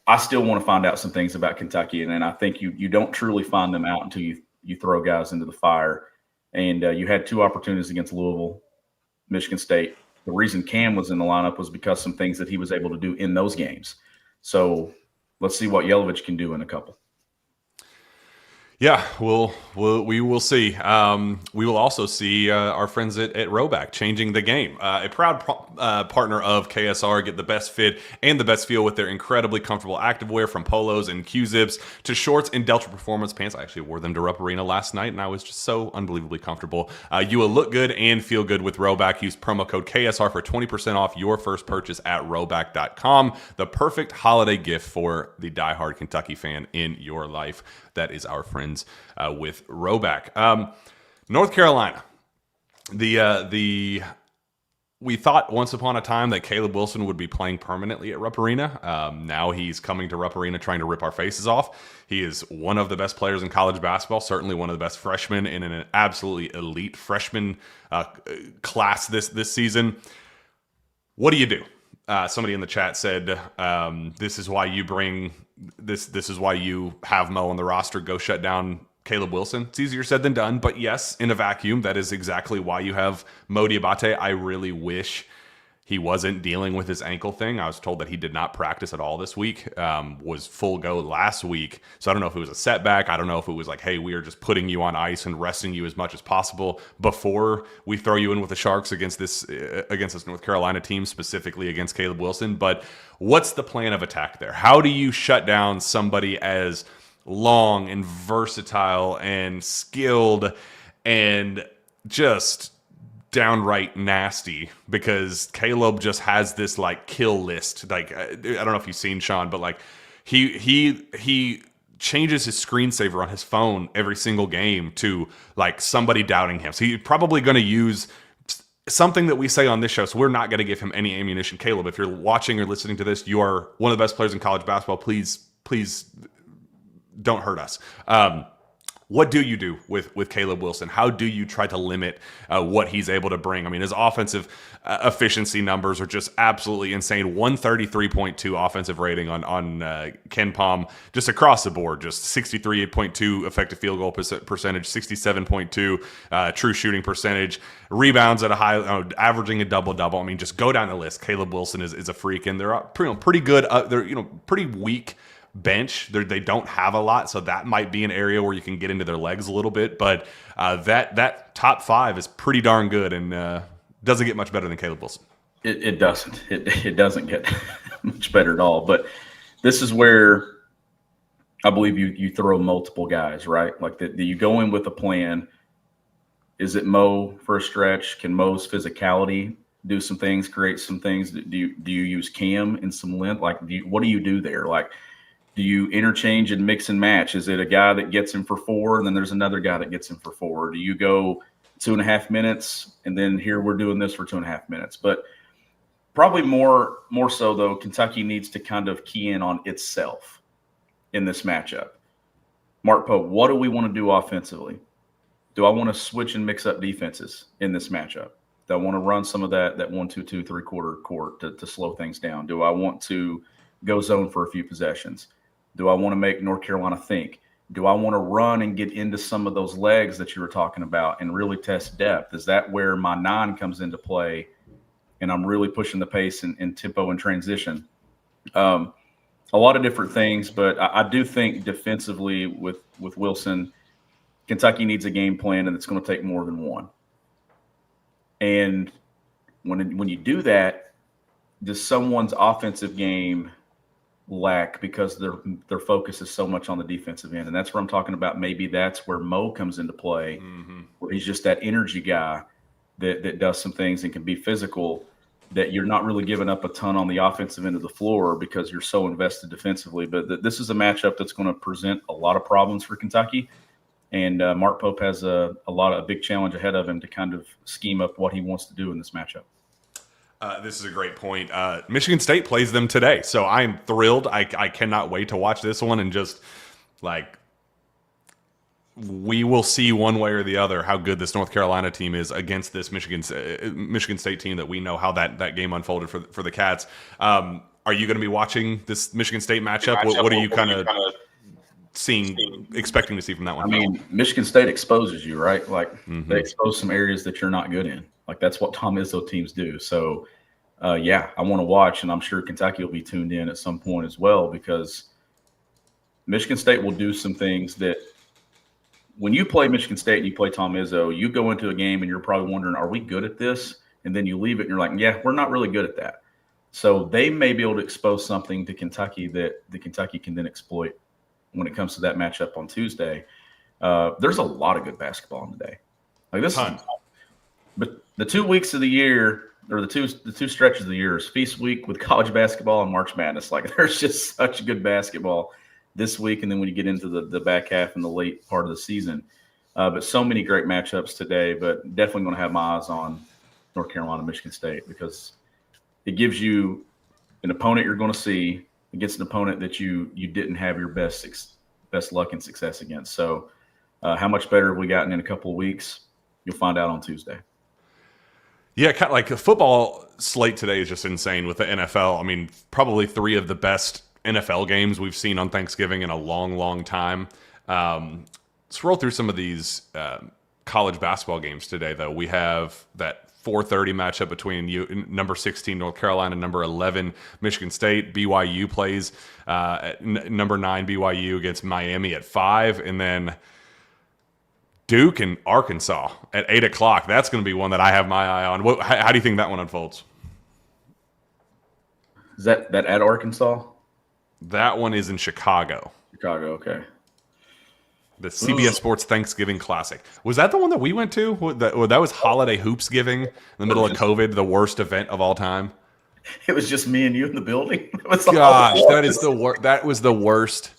I still want to find out some things about Kentucky, and I think you don't truly find them out until you throw guys into the fire. And you had 2 opportunities against Louisville, Michigan State. The reason Cam was in the lineup was because some things that he was able to do in those games. So let's see what Yelovich can do in a couple. Yeah, we will see. We will also see our friends at Roback changing the game. A proud partner of KSR, get the best fit and the best feel with their incredibly comfortable activewear, from polos and Q-zips to shorts and Delta Performance pants. I actually wore them to Rupp Arena last night, and I was just so unbelievably comfortable. You will look good and feel good with Roback. Use promo code KSR for 20% off your first purchase at roback.com. The perfect holiday gift for the diehard Kentucky fan in your life. That is our friends with Roback. North Carolina. We thought once upon a time that Caleb Wilson would be playing permanently at Rupp Arena. Now he's coming to Rupp Arena trying to rip our faces off. He is one of the best players in college basketball, certainly one of the best freshmen in an absolutely elite freshman class this season. What do you do? Somebody in the chat said, this is why you bring this is why you have Mo on the roster. Go shut down Caleb Wilson. It's easier said than done, but yes, in a vacuum, that is exactly why you have Mo Diabate. I really wish he wasn't dealing with his ankle thing. I was told that he did not practice at all this week, was full go last week. So I don't know if it was a setback. I don't know if it was like, hey, we are just putting you on ice and resting you as much as possible before we throw you in with the Sharks against this North Carolina team, specifically against Caleb Wilson. But what's the plan of attack there? How do you shut down somebody as long and versatile and skilled and just downright nasty? Because Caleb just has this like kill list. Like, I don't know if you've seen Shawn, but like he changes his screensaver on his phone every single game to like somebody doubting him. So he's probably going to use something that we say on this show. So we're not going to give him any ammunition. Caleb, if you're watching or listening to this, you are one of the best players in college basketball. Please don't hurt us. What do you do with Caleb Wilson? How do you try to limit what he's able to bring? I mean, his offensive efficiency numbers are just absolutely insane. 133.2 offensive rating on Ken Palm, just across the board. Just 63.2 effective field goal percentage, 67.2 true shooting percentage, rebounds at a high, averaging a double-double. I mean, just go down the list. Caleb Wilson is a freak, and they're pretty good. They're pretty weak bench. They don't have a lot, so that might be an area where you can get into their legs a little bit. But that top 5 is pretty darn good, and doesn't get much better than Caleb Wilson. It doesn't. It doesn't get much better at all. But this is where I believe you throw multiple guys, right? Like you go in with a plan. Is it Mo for a stretch? Can Mo's physicality do some things, create some things? Do you use Cam in some length? Like, what do you do there? Like, do you interchange and mix and match? Is it a guy that gets him for 4, and then there's another guy that gets him for 4? Do you go 2.5 minutes, and then here we're doing this for 2.5 minutes? But probably more so, though, Kentucky needs to kind of key in on itself in this matchup. Mark Pope, what do we want to do offensively? Do I want to switch and mix up defenses in this matchup? Do I want to run some of that 1-2-2 3/4 court to slow things down? Do I want to go zone for a few possessions? Do I want to make North Carolina think? Do I want to run and get into some of those legs that you were talking about and really test depth? Is that where my 9 comes into play and I'm really pushing the pace in tempo and transition? A lot of different things, but I do think defensively with Wilson, Kentucky needs a game plan, and it's going to take more than one. And when you do that, does someone's offensive game lack because their focus is so much on the defensive end? And that's where I'm talking about. Maybe that's where Mo comes into play, where he's just that energy guy that does some things and can be physical. that you're not really giving up a ton on the offensive end of the floor because you're so invested defensively. But this is a matchup that's going to present a lot of problems for Kentucky. And Mark Pope has a big challenge ahead of him to kind of scheme up what he wants to do in this matchup. This is a great point. Michigan State plays them today, so I'm thrilled. I cannot wait to watch this one and just like we will see one way or the other how good this North Carolina team is against this Michigan State team that we know how that game unfolded for the Cats. Are you going to be watching this Michigan State matchup? What are you kind of expecting to see from that one? I mean, Michigan State exposes you, right? Like they expose some areas that you're not good in. Like that's what Tom Izzo teams do. So, yeah, I want to watch, and I'm sure Kentucky will be tuned in at some point as well because Michigan State will do some things that when you play Michigan State and you play Tom Izzo, you go into a game and you're probably wondering, are we good at this? And then you leave it and you're like, yeah, we're not really good at that. So they may be able to expose something to Kentucky that the Kentucky can then exploit when it comes to that matchup on Tuesday. There's a lot of good basketball in the day. Like this, but the 2 weeks of the year, or the two stretches of the year, is Feast Week with college basketball and March Madness. Like there's just such good basketball this week, and then when you get into the back half and the late part of the season, but so many great matchups today. But definitely going to have my eyes on North Carolina, Michigan State because it gives you an opponent you're going to see against an opponent that you didn't have your best luck and success against. So, how much better have we gotten in a couple of weeks? You'll find out on Tuesday. Yeah, kind of like the football slate today is just insane with the NFL. I mean, probably 3 of the best NFL games we've seen on Thanksgiving in a long, long time. Let's roll through some of these college basketball games today, though. We have that 4:30 matchup between number 16 North Carolina and number 11 Michigan State. BYU plays at number 9 BYU against Miami at 5, and then Duke and Arkansas at 8 o'clock. That's going to be one that I have my eye on. How do you think that one unfolds? Is that at Arkansas? That one is in Chicago. Chicago, okay. The CBS Sports Thanksgiving Classic. Was that the one that we went to? That was Holiday Hoopsgiving in the middle of COVID, the worst event of all time. It was just me and you in the building. Gosh, that was the worst.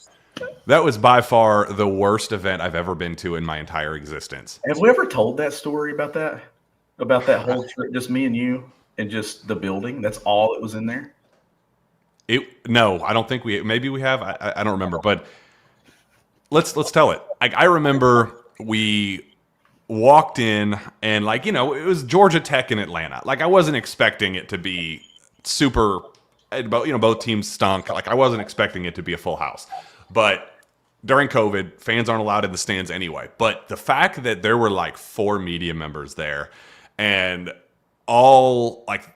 That was by far the worst event I've ever been to in my entire existence. Have we ever told that story about that? About that whole trip, just me and you and just the building? That's all that was in there? No, I don't think maybe we have. I don't remember, but let's tell it. Like I remember we walked in and it was Georgia Tech in Atlanta. Like I wasn't expecting it to be super, both teams stunk. Like I wasn't expecting it to be a full house. But during COVID, fans aren't allowed in the stands anyway. But the fact that there were like 4 media members there and all like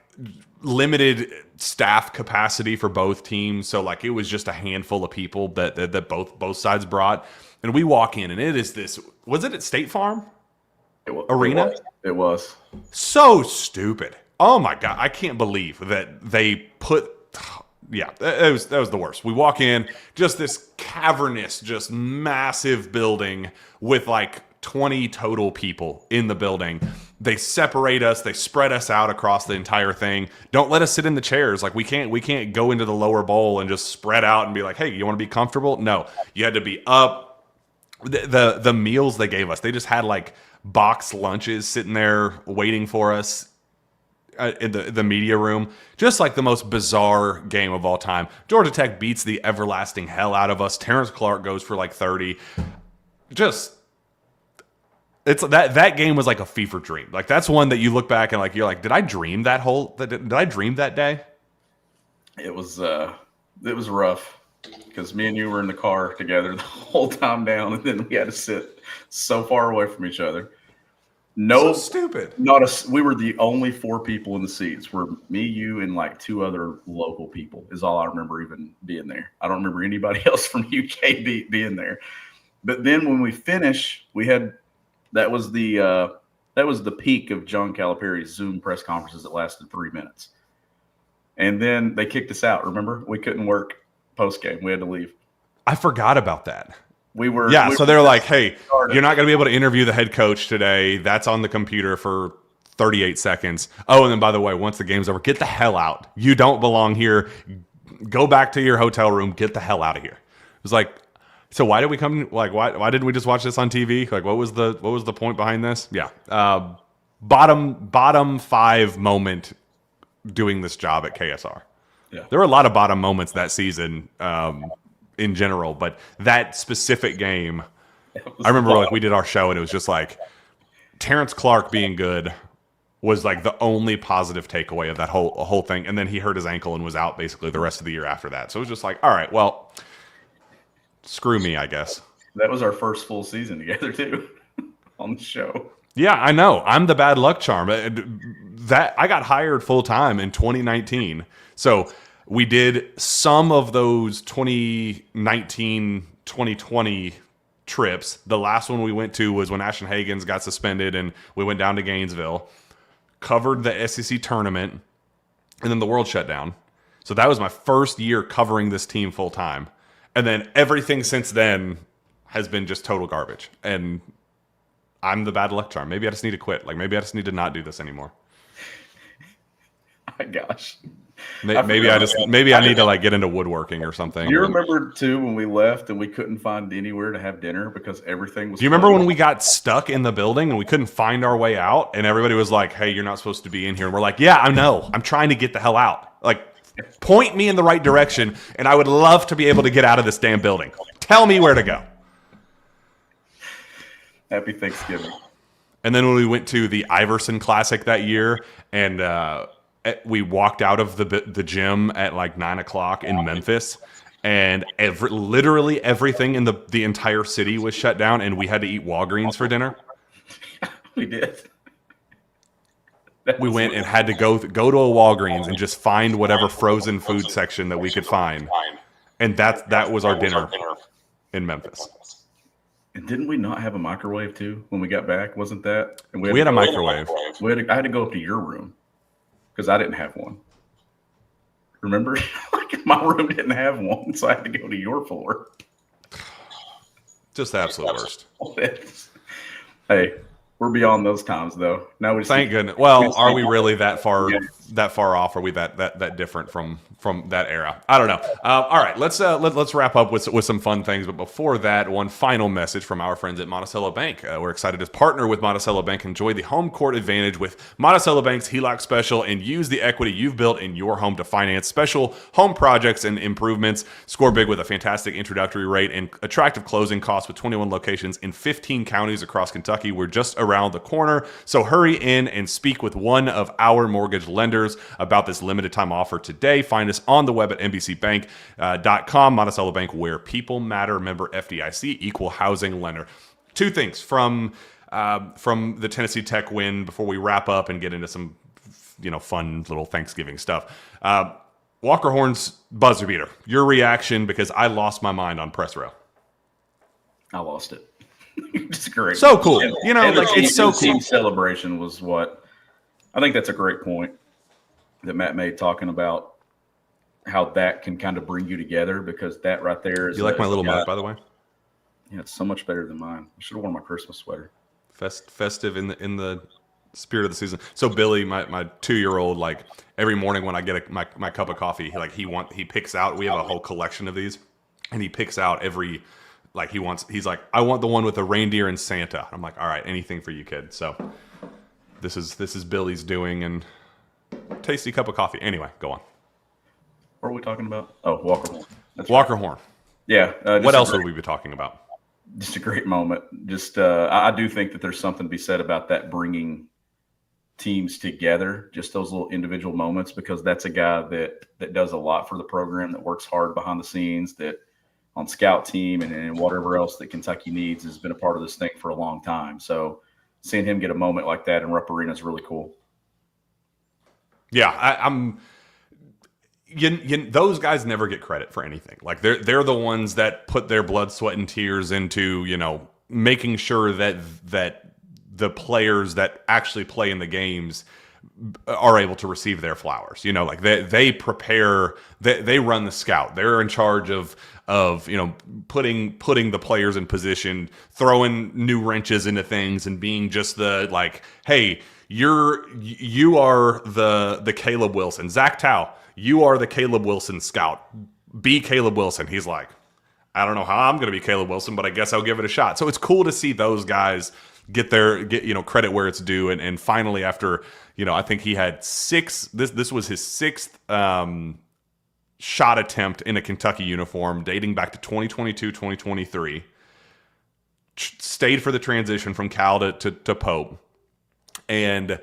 limited staff capacity for both teams, so like it was just a handful of people that both sides brought, and we walk in and it is this. Was it at State Farm Arena? It was so stupid. Oh my god, I can't believe that they put. Yeah, that was the worst. We walk in, just this cavernous, just massive building with like 20 total people in the building. They separate us. They spread us out across the entire thing. Don't let us sit in the chairs. Like we can't go into the lower bowl and just spread out and be like, hey, you want to be comfortable? No, you had to be up. The meals they gave us, they just had like boxed lunches sitting there waiting for us in the media room. Just like the most bizarre game of all time. Georgia Tech beats the everlasting hell out of us. Terrence Clark goes for like 30. It's that game was like a fever dream. Like that's one that you look back and like you're like, did I dream that did I dream that day? It was rough because me and you were in the car together the whole time down, and then we had to sit so far away from each other. No, so stupid. We were the only 4 people in the seats. Were me, you, and like 2 other local people is all I remember even being there. I don't remember anybody else from UK being there. But then when we finished, we had. That was the peak of John Calipari's Zoom press conferences that lasted 3 minutes. And then they kicked us out, remember? We couldn't work post-game. We had to leave. I forgot about that. So they're like, hey, you're not going to be able to interview the head coach today. That's on the computer for 38 seconds. Oh, and then by the way, once the game's over, get the hell out. You don't belong here. Go back to your hotel room. Get the hell out of here. It was like, so why did we come? Like, why didn't we just watch this on TV? Like, what was the point behind this? Yeah, bottom 5 moment doing this job at KSR. Yeah. There were a lot of bottom moments that season in general, but that specific game, I remember like we did our show and it was just like Terrence Clark being good was like the only positive takeaway of that whole thing. And then he hurt his ankle and was out basically the rest of the year after that. So it was just like, all right, well, screw me, I guess. That was our first full season together too on the show. Yeah, I know. I'm the bad luck charm. That I got hired full time in 2019. So we did some of those 2019, 2020 trips. The last one we went to was when Ashton Hagans got suspended and we went down to Gainesville, covered the SEC tournament, and then the world shut down. So that was my first year covering this team full time. And then everything since then has been just total garbage. And I'm the bad luck charm. Maybe I just need to quit. Like maybe I just need to not do this anymore. My gosh. Maybe I need to like get into woodworking or something. You remember too when we left and we couldn't find anywhere to have dinner because everything was. Do you remember when we got stuck in the building and we couldn't find our way out and everybody was like, "Hey, you're not supposed to be in here." And we're like, "Yeah, I know. I'm trying to get the hell out. Like, point me in the right direction, and I would love to be able to get out of this damn building. Tell me where to go." Happy Thanksgiving. And then when we went to the Iverson Classic that year, and we walked out of the gym at like 9:00 in Memphis, and literally everything in the entire city was shut down, and we had to eat Walgreens for dinner. We did. We went and had to go to a Walgreens and just find whatever frozen food section that we could find, and that was our dinner in Memphis. And didn't we not have a microwave too when we got back? Wasn't that? And we had a microwave. I had to go up to your room because I didn't have one. Remember? Like my room didn't have one, so I had to go to your floor. Just the absolute worst. Hey, we're beyond those times though. Now we thank goodness. Well, are we really that far off? Are we that different from that era? I don't know. All right, let's wrap up with some fun things. But before that, one final message from our friends at Monticello Bank. We're excited to partner with Monticello Bank. Enjoy the home court advantage with Monticello Bank's HELOC special and use the equity you've built in your home to finance special home projects and improvements. Score big with a fantastic introductory rate and attractive closing costs with 21 locations in 15 counties across Kentucky. We're just around the corner, so hurry in and speak with one of our mortgage lenders about this limited time offer today. Find us on the web at nbcbank.com. Monticello Bank, where people matter. Member FDIC, equal housing lender. Two things from the Tennessee Tech win before we wrap up and get into some fun little Thanksgiving stuff. Walker Horn's buzzer beater. Your reaction, because I lost my mind on press row. I lost it. It's great. So cool. It's so cool. Team celebration was what I think that's a great point that Matt made, talking about how that can kind of bring you together, because that right there is. You like my little mug, by the way? Yeah, it's so much better than mine. I should have worn my Christmas sweater. Festive in the spirit of the season. So Billy, my 2-year-old, like every morning when I get my cup of coffee, he picks out. We have a whole collection of these, and he picks out every. He's like, I want the one with the reindeer and Santa. I'm like, all right, anything for you, kid. So this is Billy's doing, and tasty cup of coffee. Anyway, go on. What are we talking about? Oh, Walker Horn. Walker Horn. Yeah. What else would we be talking about? Just a great moment. Just I do think that there's something to be said about that, bringing teams together, just those little individual moments, because that's a guy that does a lot for the program, that works hard behind the scenes, that on scout team and whatever else that Kentucky needs, has been a part of this thing for a long time. So seeing him get a moment like that in Rupp Arena is really cool. Yeah, I'm. Those guys never get credit for anything. Like they're the ones that put their blood, sweat, and tears into making sure that the players that actually play in the games are able to receive their flowers. Like they prepare, they run the scout. They're in charge of putting the players in position, throwing new wrenches into things, and being just the like, hey, you are the Caleb Wilson. Zach Tao, you are the Caleb Wilson scout. Be Caleb Wilson. He's like, I don't know how I'm going to be Caleb Wilson, but I guess I'll give it a shot. So it's cool to see those guys get credit where it's due. And finally, after, I think he had this was his sixth shot attempt in a Kentucky uniform dating back to 2022, 2023. Stayed for the transition from Cal to Pope. And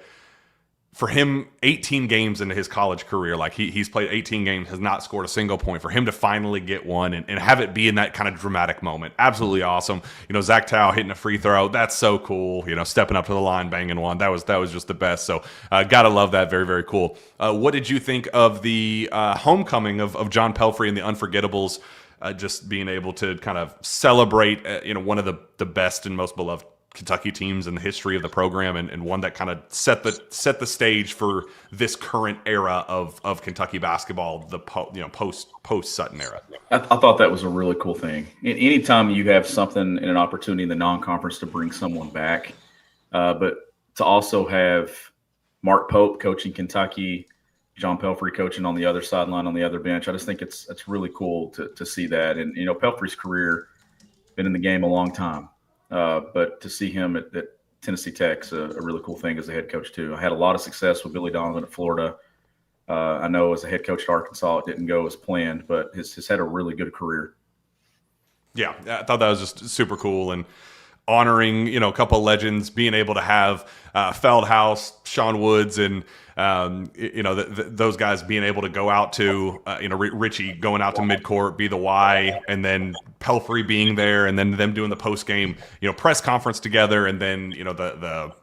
for him, 18 games into his college career, like he's played 18 games, has not scored a single point. For him to finally get one and have it be in that kind of dramatic moment, absolutely awesome. Zach Tao hitting a free throw, that's so cool. Stepping up to the line, banging one, that was just the best. So gotta love that. Very, very cool. What did you think of the homecoming of John Pelfrey and the Unforgettables? Just being able to kind of celebrate, one of the best and most beloved Kentucky teams in the history of the program, and one that kind of set the stage for this current era of Kentucky basketball, the post Sutton era. I thought that was a really cool thing. Anytime you have something and an opportunity in the non-conference to bring someone back, but to also have Mark Pope coaching Kentucky, John Pelfrey coaching on the other sideline on the other bench, I just think it's really cool to see that. And Pelfrey's career been in the game a long time. But to see him at Tennessee Tech's a really cool thing as a head coach too. I had a lot of success with Billy Donovan at Florida. I know as a head coach at Arkansas, it didn't go as planned, but has had a really good career. Yeah, I thought that was just super cool, and honoring a couple of legends, being able to have Feldhouse, Shawn Woods, and those guys being able to go out to Richie going out to midcourt, be the Y, and then Pelfrey being there, and then them doing the post game press conference together, and then the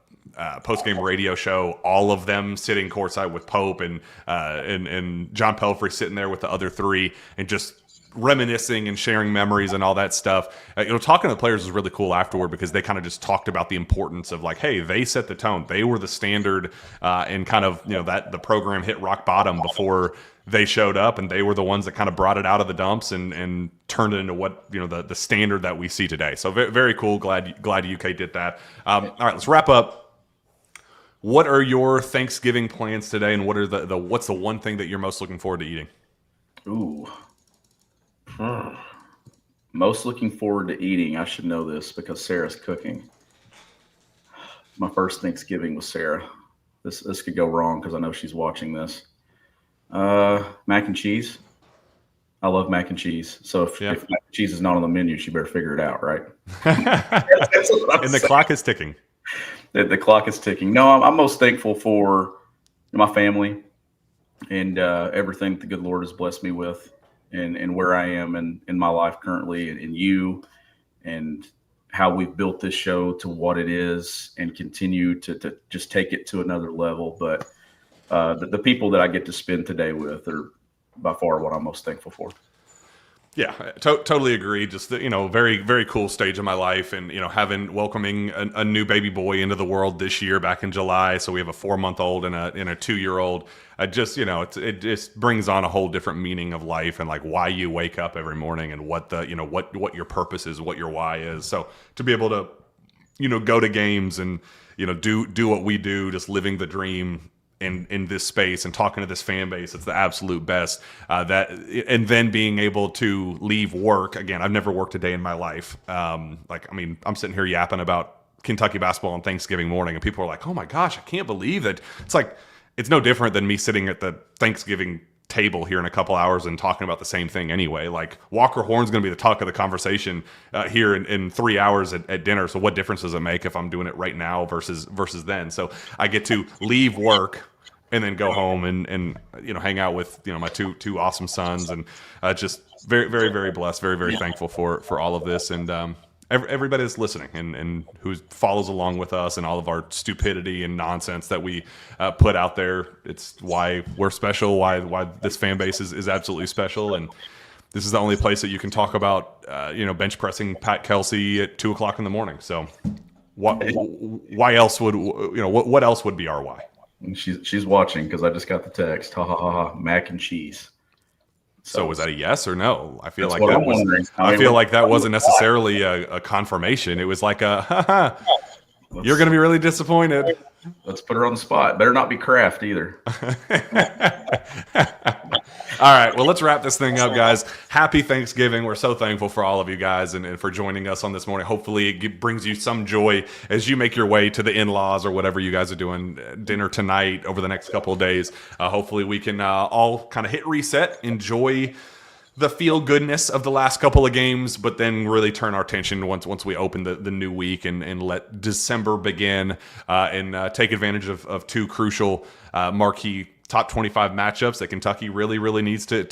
post game radio show, all of them sitting courtside with Pope and John Pelfrey sitting there with the other three, and just reminiscing and sharing memories and all that stuff. Talking to the players was really cool afterward, because they kind of just talked about the importance of like, hey, they set the tone. They were the standard, and kind of, that the program hit rock bottom before they showed up, and they were the ones that kind of brought it out of the dumps and turned it into what, the standard that we see today. So very, very cool. Glad UK did that. All right, let's wrap up. What are your Thanksgiving plans today, and what are what's the one thing that you're most looking forward to eating? Ooh. Most looking forward to eating. I should know this because Sarah's cooking. My first Thanksgiving with Sarah. This could go wrong because I know she's watching this. Mac and cheese. I love mac and cheese. So if mac and cheese is not on the menu, she better figure it out, right? And the clock is ticking. The clock is ticking. No, I'm most thankful for my family and everything that the good Lord has blessed me with. And where I am in my life currently, and you, and how we've built this show to what it is, and continue to just take it to another level. But the people that I get to spend today with are by far what I'm most thankful for. Yeah, totally agree. Just very, very cool stage of my life, and welcoming a new baby boy into the world this year back in July. So we have a 4-month-old and a 2-year-old. It just brings on a whole different meaning of life, and like why you wake up every morning, and what what your purpose is, what your why is. So to be able to go to games and do what we do, just living the dream in this space and talking to this fan base, it's the absolute best. And then being able to leave work again. I've never worked a day in my life. I'm sitting here yapping about Kentucky basketball on Thanksgiving morning, and people are like, "Oh my gosh, I can't believe that." It's like, it's no different than me sitting at the Thanksgiving table here in a couple hours and talking about the same thing anyway. Like, Walker Horn's going to be the talk of the conversation here in 3 hours at dinner. So what difference does it make if I'm doing it right now versus then? So I get to leave work and then go home and hang out with my two awesome sons, and just very, very, very blessed, very, very thankful for all of this, and everybody that's listening and who follows along with us and all of our stupidity and nonsense that we put out there. It's why we're special, why this fan base is absolutely special. And this is the only place that you can talk about, bench pressing Pat Kelsey at 2:00 in the morning. So why else would, what else would be our why? And she's watching because I just got the text. Ha ha ha ha. Mac and cheese. So was that a yes or no? I feel That's like what that I'm was. wondering. I feel like that wasn't necessarily a confirmation. It was like a, haha, you're going to be really disappointed. Let's put her on the spot. Better not be Kraft either. All right, well, let's wrap this thing up, guys. Happy Thanksgiving. We're so thankful for all of you guys and for joining us on this morning. Hopefully it brings you some joy as you make your way to the in-laws or whatever you guys are doing, dinner tonight over the next couple of days. Hopefully we can all kind of hit reset, enjoy the feel goodness of the last couple of games, but then really turn our attention once we open the new week and let December begin and take advantage of two crucial marquee top 25 matchups that Kentucky really, really needs to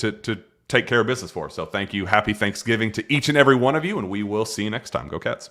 take care of business for. So thank you. Happy Thanksgiving to each and every one of you, and we will see you next time. Go Cats.